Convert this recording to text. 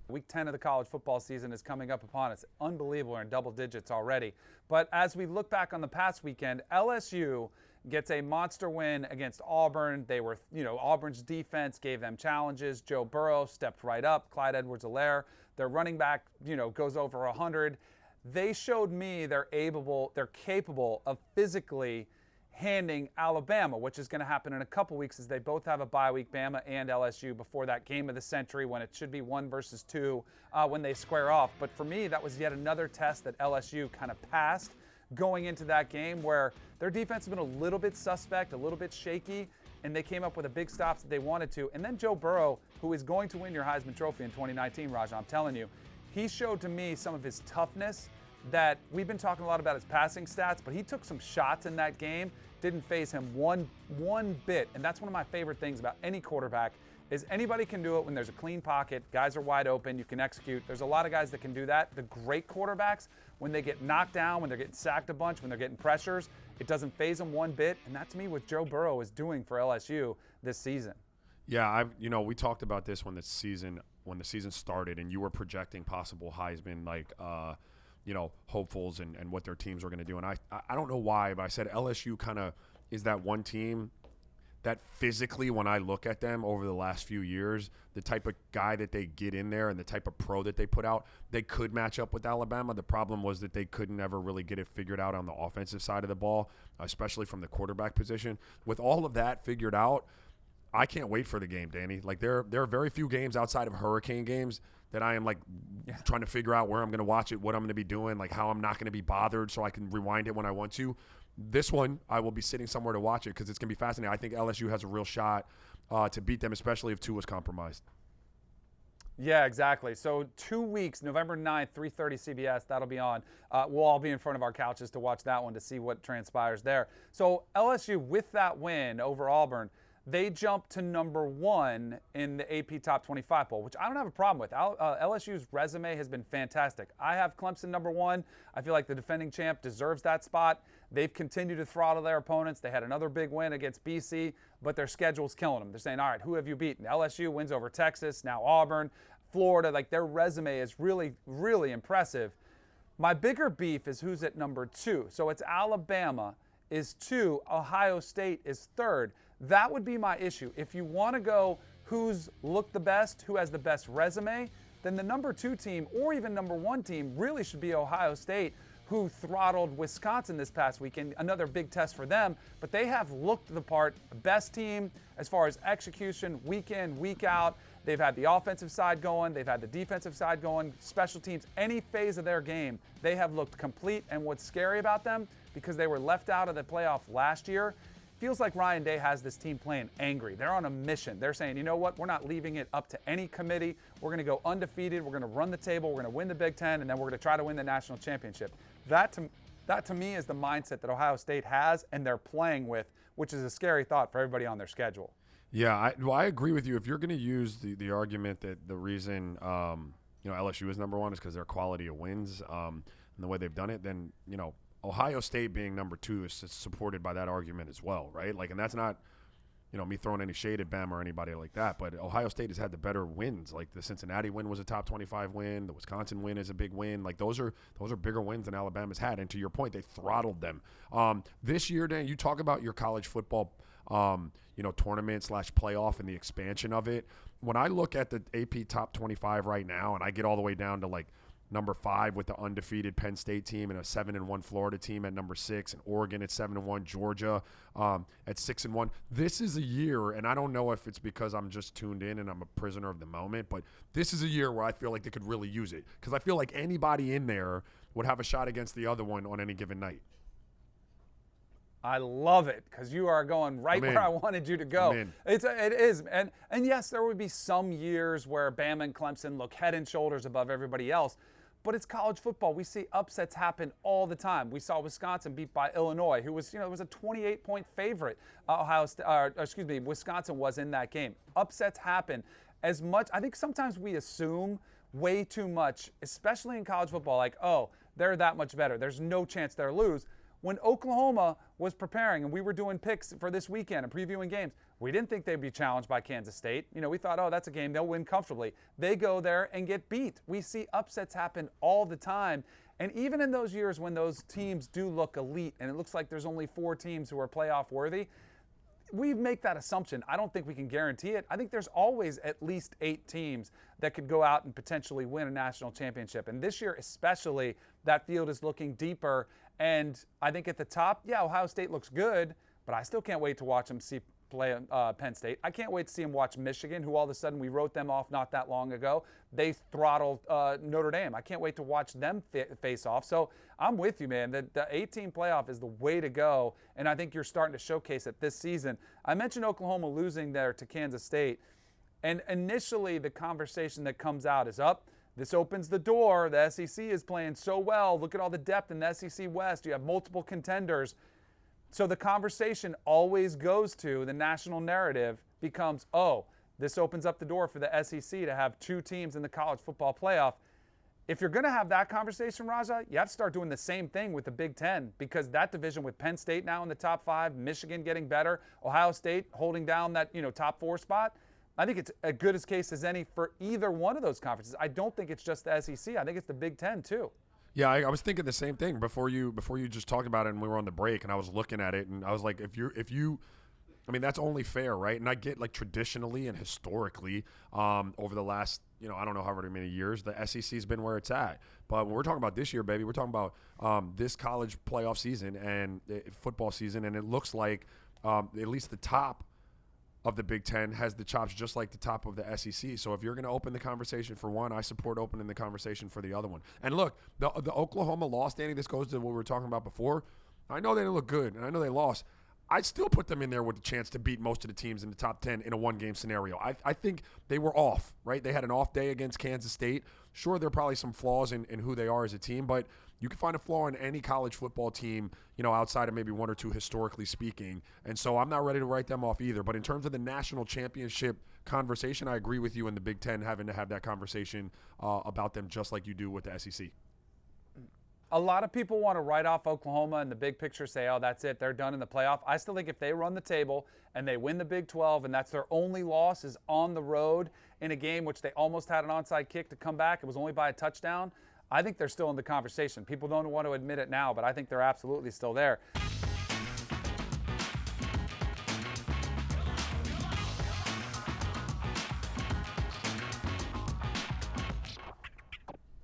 Week 10 of the college football season is coming up upon us. Unbelievable. We're in double digits already. But as we look back on the past weekend, LSU gets a monster win against Auburn. They were, Auburn's defense gave them challenges. Joe Burrow stepped right up. Clyde Edwards-Helaire, their running back, goes over 100. They showed me they're capable of physically handing Alabama, which is going to happen in a couple weeks as they both have a bye week, Bama and LSU, before that game of the century when it should be 1 versus 2 when they square off. But for me, that was yet another test that LSU kind of passed going into that game where their defense has been a little bit suspect, a little bit shaky, and they came up with the big stops that they wanted to. And then Joe Burrow, who is going to win your Heisman Trophy in 2019, Raja, I'm telling you, he showed to me some of his toughness that we've been talking a lot about his passing stats, but he took some shots in that game, didn't faze him one bit. And that's one of my favorite things about any quarterback is anybody can do it when there's a clean pocket, guys are wide open, you can execute. There's a lot of guys that can do that. The great quarterbacks, when they get knocked down, when they're getting sacked a bunch, when they're getting pressures, it doesn't faze them one bit. And that's me what Joe Burrow is doing for LSU this season. Yeah, we talked about this when the season started, and you were projecting possible Heisman hopefuls and what their teams were going to do. And I don't know why, but I said LSU kind of is that one team that physically, when I look at them over the last few years, the type of guy that they get in there and the type of pro that they put out, they could match up with Alabama. The problem was that they couldn't ever really get it figured out on the offensive side of the ball, especially from the quarterback position. With all of that figured out, I can't wait for the game, Danny. Like there are very few games outside of Hurricane games that I am trying to figure out where I'm going to watch it, what I'm going to be doing, like how I'm not going to be bothered so I can rewind it when I want to. This one, I will be sitting somewhere to watch it because it's going to be fascinating. I think LSU has a real shot to beat them, especially if Tua's compromised. Yeah, exactly. So 2 weeks, November 9th, 3:30 CBS, that'll be on. We'll all be in front of our couches to watch that one to see what transpires there. So LSU, with that win over Auburn, they jumped to number 1 in the AP Top 25 poll, which I don't have a problem with. LSU's resume has been fantastic. I have Clemson number 1. I feel like the defending champ deserves that spot. They've continued to throttle their opponents. They had another big win against BC, but their schedule's killing them. They're saying, all right, who have you beaten? LSU wins over Texas, now Auburn, Florida. Like, their resume is really, really impressive. My bigger beef is who's at number 2. So it's Alabama is 2, Ohio State is 3rd. That would be my issue. If you want to go who's looked the best, who has the best resume, then the number 2 team or even number 1 team really should be Ohio State, who throttled Wisconsin this past weekend. Another big test for them, but they have looked the part. Best team as far as execution, week in, week out. They've had the offensive side going. They've had the defensive side going. Special teams, any phase of their game, they have looked complete. And what's scary about them, because they were left out of the playoff last year, feels like Ryan Day has this team playing angry. They're on a mission. They're saying, you know what, we're not leaving it up to any committee. We're going to go undefeated. We're going to run the table. We're going to win the Big Ten, and then we're going to try to win the national championship. That to me is the mindset that Ohio State has and they're playing with, which is a scary thought for everybody on their schedule. Yeah, I agree with you. If you're going to use the argument that the reason LSU is number 1 is because their quality of wins and the way they've done it, then Ohio State being number 2 is supported by that argument as well, right? Like, and that's not, me throwing any shade at Bama or anybody like that, but Ohio State has had the better wins. Like the Cincinnati win was a top 25 win. The Wisconsin win is a big win. Like those are bigger wins than Alabama's had. And to your point, they throttled them. This year, Dan, you talk about your college football, tournament / playoff and the expansion of it. When I look at the AP top 25 right now, and I get all the way down to like number 5 with the undefeated Penn State team and a 7-1 Florida team at number 6, and Oregon at 7-1, Georgia at 6-1. This is a year, and I don't know if it's because I'm just tuned in and I'm a prisoner of the moment, but this is a year where I feel like they could really use it because I feel like anybody in there would have a shot against the other one on any given night. I love it because you are going right where I wanted you to go. It is. And yes, there would be some years where Bama and Clemson look head and shoulders above everybody else. But it's college football. We see upsets happen all the time. We saw Wisconsin beat by Illinois, who was, was a 28-point favorite. Wisconsin was in that game. Upsets happen as much. I think sometimes we assume way too much, especially in college football, like, oh, they're that much better. There's no chance they'll lose. when Oklahoma was preparing and we were doing picks for this weekend and previewing games, we didn't think they'd be challenged by Kansas State. We thought, oh, that's a game they'll win comfortably. They go there and get beat. We see upsets happen all the time. And even in those years when those teams do look elite and it looks like there's only 4 teams who are playoff worthy, we make that assumption. I don't think we can guarantee it. I think there's always at least 8 teams that could go out and potentially win a national championship. And this year especially, that field is looking deeper. And I think at the top, yeah, Ohio State looks good, but I still can't wait to watch them play Penn State. I can't wait to see them watch Michigan, who all of a sudden we wrote them off not that long ago. They throttled Notre Dame. I can't wait to watch them face off. So I'm with you, man. The 18 playoff is the way to go, and I think you're starting to showcase it this season. I mentioned Oklahoma losing there to Kansas State, and initially the conversation that comes out is up. This opens the door. The SEC is playing so well. Look at all the depth in the SEC West. You have multiple contenders. So the conversation always goes to the national narrative becomes, oh, this opens up the door for the SEC to have 2 teams in the college football playoff. If you're going to have that conversation, Raja, you have to start doing the same thing with the Big Ten, because that division with Penn State now in the top 5, Michigan getting better, Ohio State holding down that top 4 spot, I think it's as good a case as any for either one of those conferences. I don't think it's just the SEC. I think it's the Big Ten too. Yeah, I was thinking the same thing before you just talked about it, and we were on the break, and I was looking at it, and I was like, if you, I mean, that's only fair, right? And I get, like, traditionally and historically, over the last, I don't know however many years, the SEC's been where it's at. But when we're talking about this year, baby, we're talking about this college playoff season and football season, and it looks like at least the top of the Big Ten has the chops just like the top of the SEC. So if you're going to open the conversation for one, I support opening the conversation for the other one. And look, the Oklahoma loss, Danny, this goes to what we were talking about before. I know they didn't look good, and I know they lost. I'd still put them in there with a chance to beat most of the teams in the top 10 in a one-game scenario. I think they were off, right? They had an off day against Kansas State. Sure, there are probably some flaws in who they are as a team, but you can find a flaw in any college football team, outside of maybe 1 or 2 historically speaking. And so I'm not ready to write them off either. But in terms of the national championship conversation, I agree with you in the Big Ten having to have that conversation about them just like you do with the SEC. A lot of people want to write off Oklahoma and the big picture, say, oh, that's it, they're done in the playoff. I still think if they run the table and they win the Big 12 and that's their only loss is on the road in a game which they almost had an onside kick to come back, it was only by a touchdown, I think they're still in the conversation. People don't want to admit it now, but I think they're absolutely still there.